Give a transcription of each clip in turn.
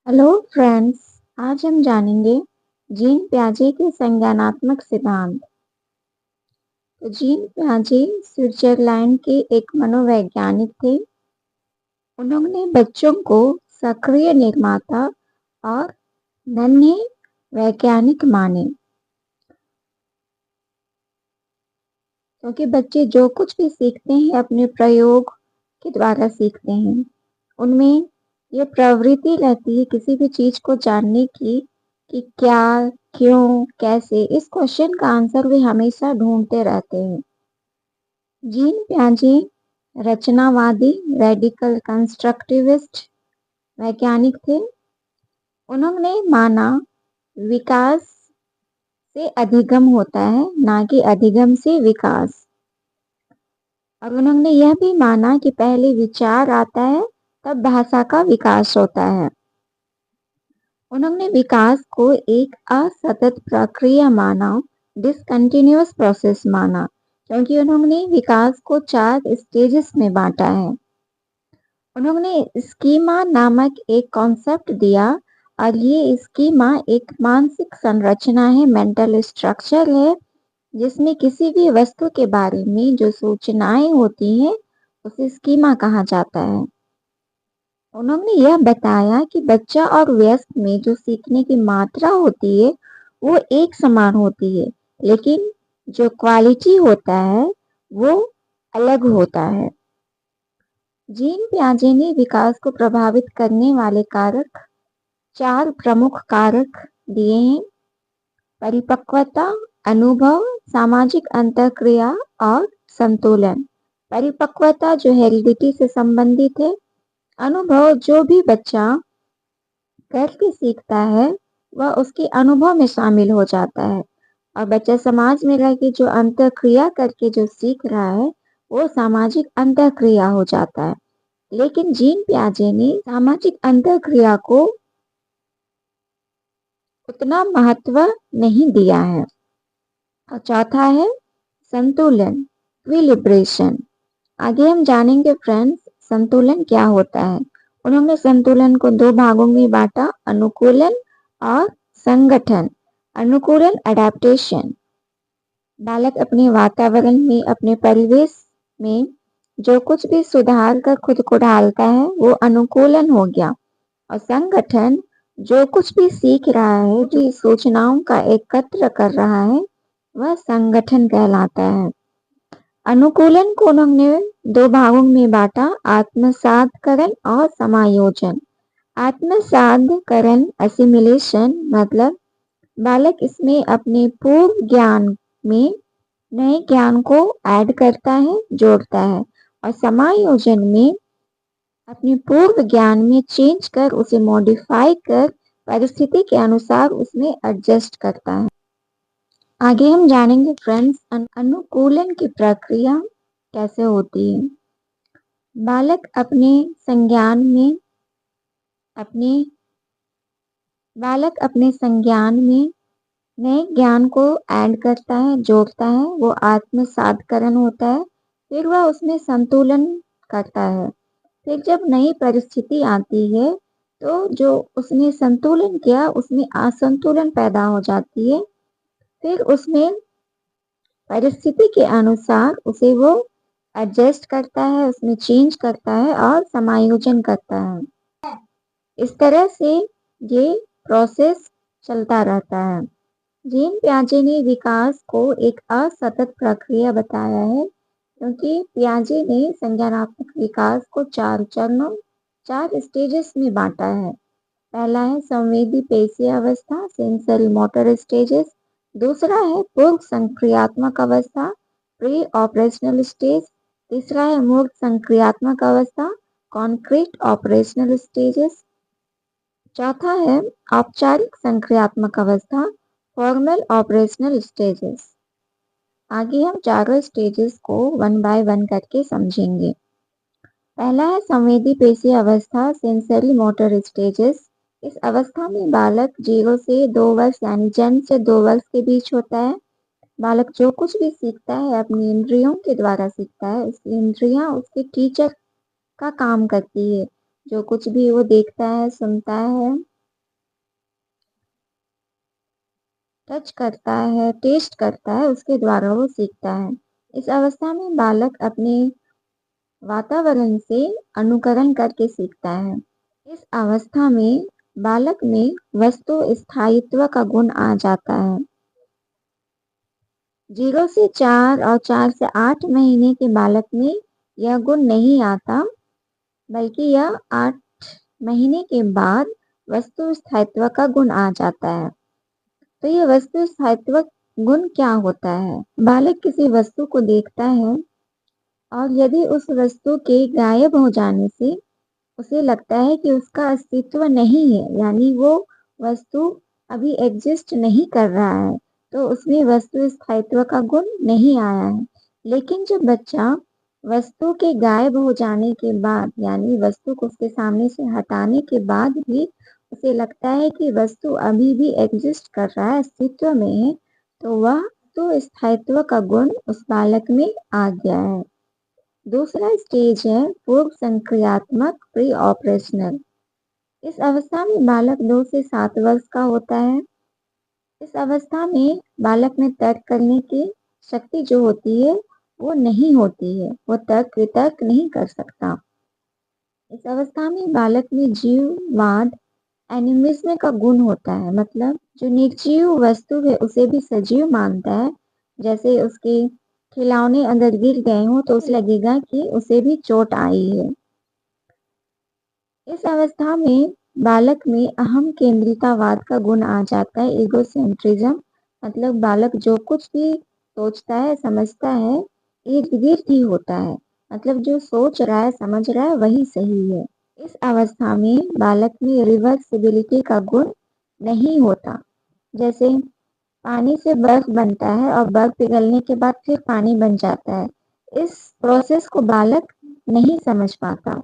Hello friends. आज हम जानेंगे जीन पियाजे के संज्ञानात्मक सिद्धांत। तो जीन पियाजे स्विट्जरलैंड के एक मनोवैज्ञानिक थे। उन्होंने बच्चों को सक्रिय निर्माता और नन्हे वैज्ञानिक माने, क्योंकि बच्चे जो कुछ भी सीखते हैं अपने प्रयोग के द्वारा सीखते हैं। उनमें ये प्रवृत्ति रहती है किसी भी चीज को जानने की कि क्या, क्यों, कैसे। इस क्वेश्चन का आंसर वे हमेशा ढूंढते रहते हैं। जीन पियाजे रचनावादी रेडिकल कंस्ट्रक्टिविस्ट वैज्ञानिक थे। उन्होंने माना विकास से अधिगम होता है, ना कि अधिगम से विकास। और उन्होंने यह भी माना कि पहले विचार आता है तब भाषा का विकास होता है। उन्होंने विकास को एक असतत प्रक्रिया माना, डिसकंटिन्यूअस प्रोसेस माना, क्योंकि उन्होंने विकास को 4 स्टेजेस में बांटा है। उन्होंने स्कीमा नामक एक कॉन्सेप्ट दिया, और ये स्कीमा एक मानसिक संरचना है, मेंटल स्ट्रक्चर है, जिसमें किसी भी वस्तु के बारे में जो सूचनाएं होती हैं उसे स्कीमा कहा जाता है। उन्होंने यह बताया कि बच्चा और वयस्क में जो सीखने की मात्रा होती है वो एक समान होती है, लेकिन जो क्वालिटी होता है वो अलग होता है। जीन पियाजे ने विकास को प्रभावित करने वाले कारक 4 प्रमुख कारक दिए हैं: परिपक्वता, अनुभव, सामाजिक अंतःक्रिया और संतुलन। परिपक्वता जो हेरिडिटी से संबंधित है। अनुभव, जो भी बच्चा करके सीखता है वह उसके अनुभव में शामिल हो जाता है। और बच्चा समाज में रह के जो अंतःक्रिया करके जो सीख रहा है वो सामाजिक अंतःक्रिया हो जाता है। लेकिन जीन पियाजे ने सामाजिक अंतःक्रिया को उतना महत्व नहीं दिया है। और चौथा है संतुलन, इक्विलिब्रेशन। आगे हम जानेंगे फ्रेंड्स संतुलन क्या होता है। उन्होंने संतुलन को 2 भागों में बांटा: अनुकूलन और संगठन। अनुकूलन, अडेप्टेशन। बालक अपने वातावरण में, अपने परिवेश में जो कुछ भी सुधार कर खुद को ढालता है वो अनुकूलन हो गया। और संगठन, जो कुछ भी सीख रहा है, जो सूचनाओं का एकत्र कर रहा है, वह संगठन कहलाता है। अनुकूलन को उन्होंने 2 भागों में बांटा: आत्मसातकरण और समायोजन। आत्मसातकरण, असिमिलेशन, मतलब बालक इसमें अपने पूर्व ज्ञान में नए ज्ञान को ऐड करता है, जोड़ता है। और समायोजन में अपने पूर्व ज्ञान में चेंज कर, उसे मॉडिफाई कर, परिस्थिति के अनुसार उसमें एडजस्ट करता है। आगे हम जानेंगे फ्रेंड्स अनुकूलन की प्रक्रिया कैसे होती है। बालक अपने संज्ञान में अपने बालक अपने संज्ञान में नए ज्ञान को ऐड करता है, जोड़ता है, वो आत्मसातकरण होता है। फिर वह उसमें संतुलन करता है। फिर जब नई परिस्थिति आती है तो जो उसने संतुलन किया उसमें असंतुलन पैदा हो जाती है। फिर उसमें परिस्थिति के अनुसार उसे वो एडजस्ट करता है, उसमें चेंज करता है और समायोजन करता है। इस तरह से ये प्रोसेस चलता रहता है। जीन पियाजे ने विकास को एक असतत प्रक्रिया बताया है, क्योंकि पियाजे ने संज्ञानात्मक विकास को 4 चरणों, 4 स्टेजेस में बांटा है। पहला है संवेदी पेशीय अवस्था, सेंसरी मोटर स्टेजेस। दूसरा है पूर्व संक्रियात्मक अवस्था, प्री ऑपरेशनल स्टेज। तीसरा है मूर्त संक्रियात्मक अवस्था, कॉन्क्रीट ऑपरेशनल स्टेजेस। चौथा है औपचारिक संक्रियात्मक अवस्था, फॉर्मल ऑपरेशनल स्टेजेस। आगे हम चारों स्टेजेस को 1 बाय 1 करके समझेंगे। पहला है संवेदी पेशीय अवस्था, सेंसरी मोटर स्टेजेस। इस अवस्था में बालक 0 से 2 वर्ष यानी जन्म से 2 वर्ष के बीच होता है। बालक जो कुछ भी सीखता है अपनी इंद्रियों के द्वारा सीखता है। उसकी इंद्रियां उसके टीचर का काम करती है। जो कुछ भी वो देखता है, सुनता है, टच करता है, टेस्ट करता है, उसके द्वारा वो सीखता है। इस अवस्था में बालक अपने वातावरण से अनुकरण करके सीखता है। इस अवस्था में बालक में वस्तु स्थायित्व का गुण आ जाता है। 0 से 4 और 4 से 8 महीने के बालक में यह गुण नहीं आता, बल्कि यह 8 महीने के बाद वस्तु स्थायित्व का गुण आ जाता है। तो ये वस्तु स्थायित्व गुण क्या होता है? बालक किसी वस्तु को देखता है और यदि उस वस्तु के गायब हो जाने से उसे लगता है कि उसका अस्तित्व नहीं है, यानी वो वस्तु अभी एग्जिस्ट नहीं कर रहा है, तो उसमें वस्तु स्थायित्व का गुण नहीं आया है। लेकिन जब बच्चा वस्तु के गायब हो जाने के बाद, यानी वस्तु को उसके सामने से हटाने के बाद भी उसे लगता है कि वस्तु अभी भी एग्जिस्ट कर रहा है, अस्तित्व में है, तो वह तो स्थायित्व का गुण उस बालक में आ गया है। दूसरा स्टेज है पूर्व संक्रियात्मक प्री ऑपरेशनल। इस अवस्था में बालक 2 से 7 वर्ष का होता है। इस अवस्था में बालक में तर्क करने की शक्ति जो होती है वो नहीं होती है, वो तर्क वितर्क नहीं कर सकता। इस अवस्था में बालक में जीववाद एनिमिज्म का गुण होता है, मतलब जो निर्जीव वस्तु है उसे भी सजीव मानता है। जैसे उसके खिलौने अगर गिर गए हो तो उसे लगेगा कि उसे भी चोट आई है। इस अवस्था में बालक में अहम केंद्रितावाद का गुण आ जाता है, इगोसेंट्रिज्म, मतलब बालक जो कुछ भी सोचता है समझता है इर्द गिर्द ही होता है, मतलब जो सोच रहा है समझ रहा है वही सही है। इस अवस्था में बालक में रिवर्सिबिलिटी का गुण नहीं होता। जैसे पानी से बर्फ बनता है और बर्फ पिघलने के बाद फिर पानी बन जाता है, इस प्रोसेस को बालक नहीं समझ पाता।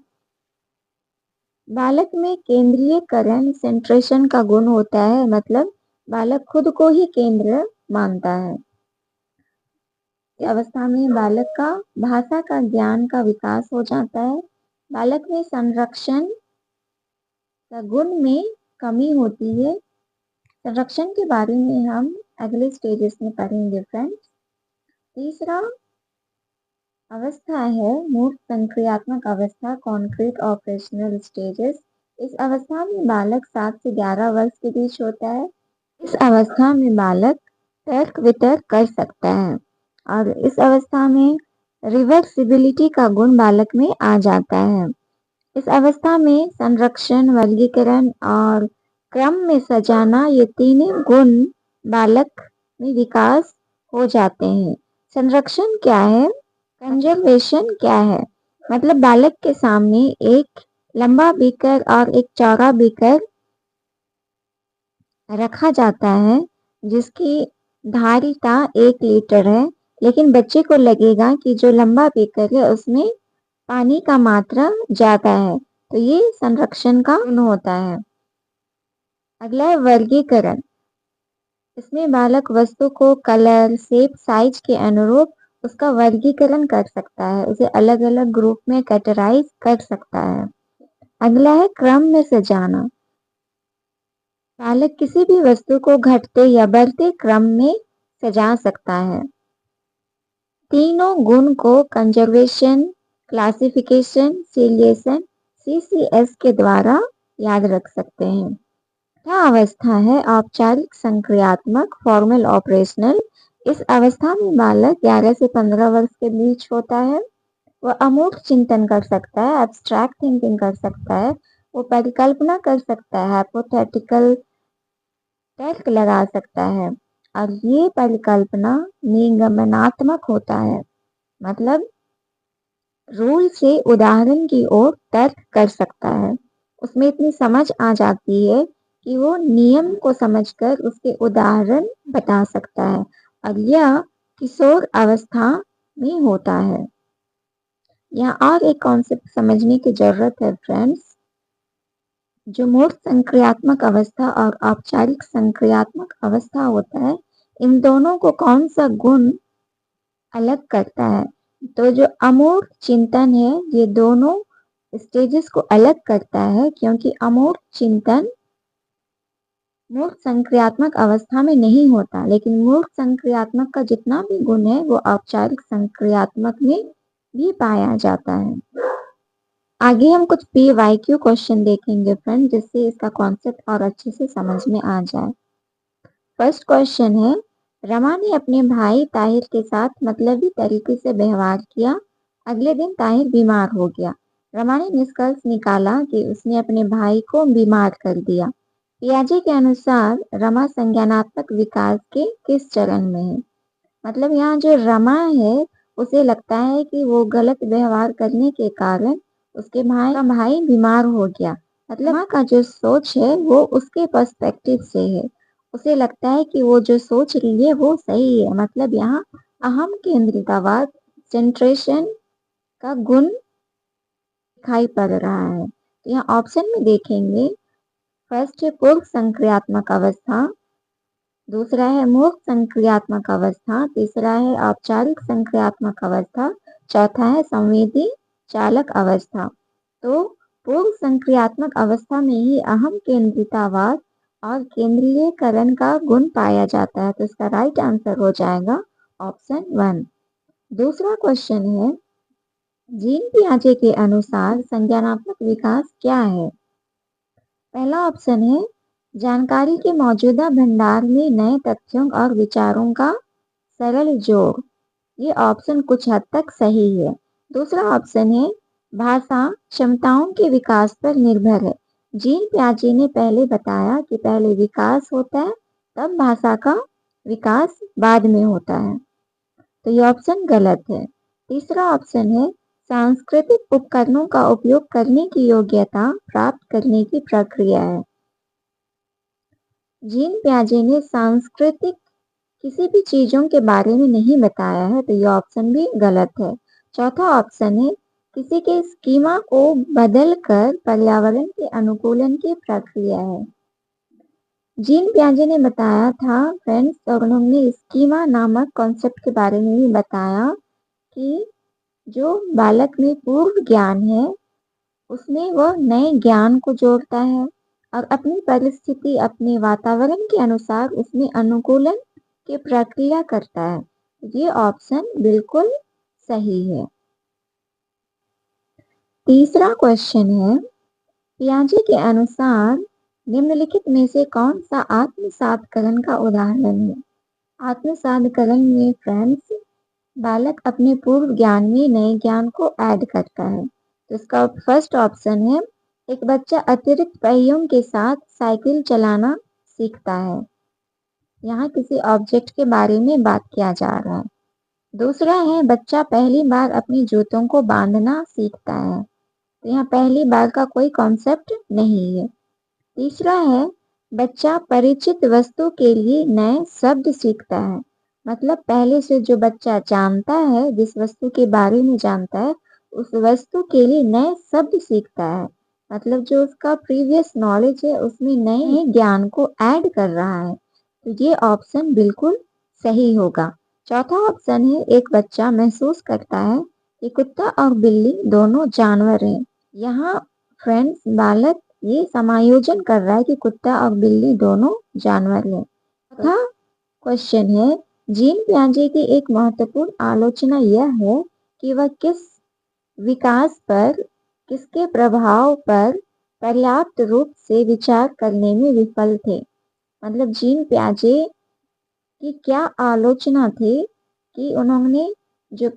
बालक में केंद्रीयकरण सेंट्रेशन का गुण होता है, मतलब बालक खुद को ही केंद्र मानता है। इस अवस्था में बालक का भाषा का ज्ञान का विकास हो जाता है। बालक में संरक्षण का गुण में कमी होती है। संरक्षण के बारे में हम अगले स्टेजेस में पढ़ेंगे फ्रेंड्स। तीसरा अवस्था है मूर्त संक्रियात्मक अवस्था, कॉन्क्रीट ऑपरेशनल स्टेजेस। इस अवस्था में बालक 7 से 11 वर्ष के बीच होता है। इस अवस्था में बालक तर्क वितर्क कर सकता है और इस अवस्था में रिवर्सिबिलिटी का गुण बालक में आ जाता है। इस अवस्था में संरक्षण, वर्गीकरण और क्रम में सजाना, ये तीनों गुण बालक में विकास हो जाते हैं। संरक्षण क्या है? कंजर्वेशन क्या है? मतलब बालक के सामने एक लंबा बीकर और एक चौड़ा बीकर रखा जाता है जिसकी धारिता 1 लीटर है, लेकिन बच्चे को लगेगा कि जो लंबा बीकर है उसमें पानी का मात्रा ज्यादा है, तो ये संरक्षण का गुण होता है। अगला है वर्गीकरण। इसमें बालक वस्तु को कलर, शेप, साइज के अनुरूप उसका वर्गीकरण कर सकता है, उसे अलग अलग ग्रुप में कैटेगराइज कर सकता है। अगला है क्रम में सजाना। बालक किसी भी वस्तु को घटते या बढ़ते क्रम में सजा सकता है। तीनों गुण को कंजर्वेशन, क्लासिफिकेशन, सीलिएशन, CCS के द्वारा याद रख सकते हैं। यह अवस्था है औपचारिक संक्रियात्मक, फॉर्मल ऑपरेशनल। इस अवस्था में बालक 11 से 15 वर्ष के बीच होता है। वह अमूर्त चिंतन कर सकता है, एब्स्ट्रैक्ट थिंकिंग कर सकता है, वो परिकल्पना कर सकता है, हाइपोथेटिकल तर्क लगा सकता है, और ये परिकल्पना निगमनात्मक होता है, मतलब रूल से उदाहरण की ओर तर्क कर सकता है। उसमें इतनी समझ आ जाती है कि वो नियम को समझकर उसके उदाहरण बता सकता है, और यह किशोर अवस्था में होता है। यहाँ और एक कॉन्सेप्ट समझने की जरूरत है फ्रेंड्स। जो मूर्त संक्रियात्मक अवस्था और औपचारिक संक्रियात्मक अवस्था होता है, इन दोनों को कौन सा गुण अलग करता है? तो जो अमूर्त चिंतन है ये दोनों स्टेजेस को अलग करता है, क्योंकि अमूर्त चिंतन मूर्त संक्रियात्मक अवस्था में नहीं होता, लेकिन मूर्त संक्रियात्मक का जितना भी गुण है वो औपचारिक संक्रियात्मक में भी पाया जाता है। आगे हम कुछ PYQ क्वेश्चन देखेंगे फ्रेंड, जिससे इसका कॉन्सेप्ट और अच्छे से समझ में आ जाए। फर्स्ट क्वेश्चन है, रमा ने अपने भाई ताहिर के साथ मतलबी तरीके से व्यवहार किया। अगले दिन ताहिर बीमार हो गया। रमा ने निष्कर्ष निकाला कि उसने अपने भाई को बीमार कर दिया। पियाजे के अनुसार रमा संज्ञानात्मक विकास के किस चरण में है? मतलब यहाँ जो रमा है उसे लगता है कि वो गलत व्यवहार करने के कारण उसके भाई बीमार हो गया। मतलब रमा का जो सोच है वो उसके पर्सपेक्टिव से है। उसे लगता है कि वो जो सोच रही है वो सही है। मतलब यहाँ अहम केंद्रितवाद, सेंट्रेशन का गुण दिखाई पड़ रहा है। तो यहाँ ऑप्शन में देखेंगे, फर्स्ट है पूर्व संक्रियात्मक अवस्था, दूसरा है मूर्त संक्रियात्मक अवस्था, तीसरा है औपचारिक संक्रियात्मक अवस्था, चौथा है संवेदी चालक अवस्था। तो पूर्व संक्रियात्मक अवस्था में ही अहम केंद्रितवाद और केंद्रीयकरण का गुण पाया जाता है। तो इसका राइट आंसर हो जाएगा ऑप्शन 1। दूसरा क्वेश्चन है, जीन पियाजे के अनुसार संज्ञानात्मक विकास क्या है? पहला ऑप्शन है जानकारी के मौजूदा भंडार में नए तथ्यों और विचारों का सरल जोड़। ये ऑप्शन कुछ हद तक सही है। दूसरा ऑप्शन है भाषा क्षमताओं के विकास पर निर्भर है। जीन पियाजे ने पहले बताया कि पहले विकास होता है, तब भाषा का विकास बाद में होता है। तो ये ऑप्शन गलत है। तीसरा ऑप्शन है सांस्कृतिक उपकरणों का उपयोग करने की योग्यता प्राप्त करने की प्रक्रिया है। जीन पियाजे ने सांस्कृतिक किसी भी चीजों के बारे में नहीं बताया है, तो ये ऑप्शन भी गलत है। चौथा ऑप्शन है किसी के स्कीमा को बदलकर पर्यावरण के अनुकूलन की प्रक्रिया है। जीन पियाजे ने बताया था फ्रेंड्स, और उन्होंने स्कीमा नामक कॉन्सेप्ट के बारे में भी बताया कि जो बालक में पूर्व ज्ञान है उसमें वह नए ज्ञान को जोड़ता है और अपनी परिस्थिति, अपने वातावरण के अनुसार उसमें अनुकूलन की प्रक्रिया करता है। ये ऑप्शन बिल्कुल सही है। तीसरा क्वेश्चन है, पियाजे के अनुसार निम्नलिखित में से कौन सा आत्मसातकरण का उदाहरण है? आत्मसातकरण में फ्रेंड्स बालक अपने पूर्व ज्ञान में नए ज्ञान को ऐड करता है। तो इसका फर्स्ट ऑप्शन है एक बच्चा अतिरिक्त पहियों के साथ साइकिल चलाना सीखता है। यहाँ किसी ऑब्जेक्ट के बारे में बात किया जा रहा है। दूसरा है बच्चा पहली बार अपने जूतों को बांधना सीखता है। तो यहाँ पहली बार का कोई कॉन्सेप्ट नहीं है। तीसरा है बच्चा परिचित वस्तु के लिए नए शब्द सीखता है। मतलब पहले से जो बच्चा जानता है, जिस वस्तु के बारे में जानता है, उस वस्तु के लिए नए शब्द सीखता है। मतलब जो उसका प्रीवियस नॉलेज है उसमें नए ज्ञान को ऐड कर रहा है। तो ये ऑप्शन बिल्कुल सही होगा। चौथा ऑप्शन है एक बच्चा महसूस करता है कि कुत्ता और बिल्ली दोनों जानवर हैं। यहाँ फ्रेंड्स बालक ये समायोजन कर रहा है कि कुत्ता और बिल्ली दोनों जानवर हैं। चौथा क्वेश्चन है, जीन पियाजे की एक महत्वपूर्ण आलोचना यह है कि वह किस विकास पर, किसके प्रभाव पर पर्याप्त रूप से विचार करने में विफल थे। मतलब जीन पियाजे की क्या आलोचना थी कि उन्होंने जो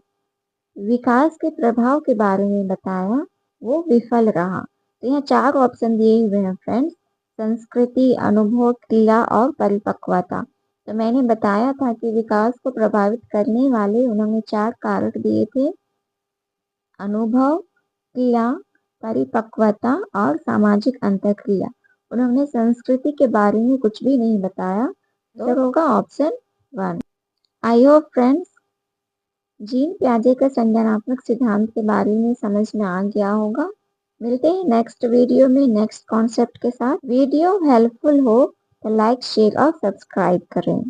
विकास के प्रभाव के बारे में बताया वो विफल रहा। तो यहाँ 4 ऑप्शन दिए हुए हैं फ्रेंड्स, संस्कृति, अनुभव, क्रिया और परिपक्वता। तो मैंने बताया था कि विकास को प्रभावित करने वाले उन्होंने 4 कारक दिए थे, अनुभव, क्रिया, परिपक्वता और सामाजिक अंतःक्रिया। उन्होंने संस्कृति के बारे में कुछ भी नहीं बताया। तो होगा option 1। I hope friends Jean पियाजे का संज्ञानात्मक सिद्धांत के बारे में समझ में आ गया होगा। मिलते हैं नेक्स्ट वीडियो में नेक्स्ट कॉन्सेप्ट के साथ। वीडियो हेल्पफुल हो तो लाइक, शेयर और सब्सक्राइब करें।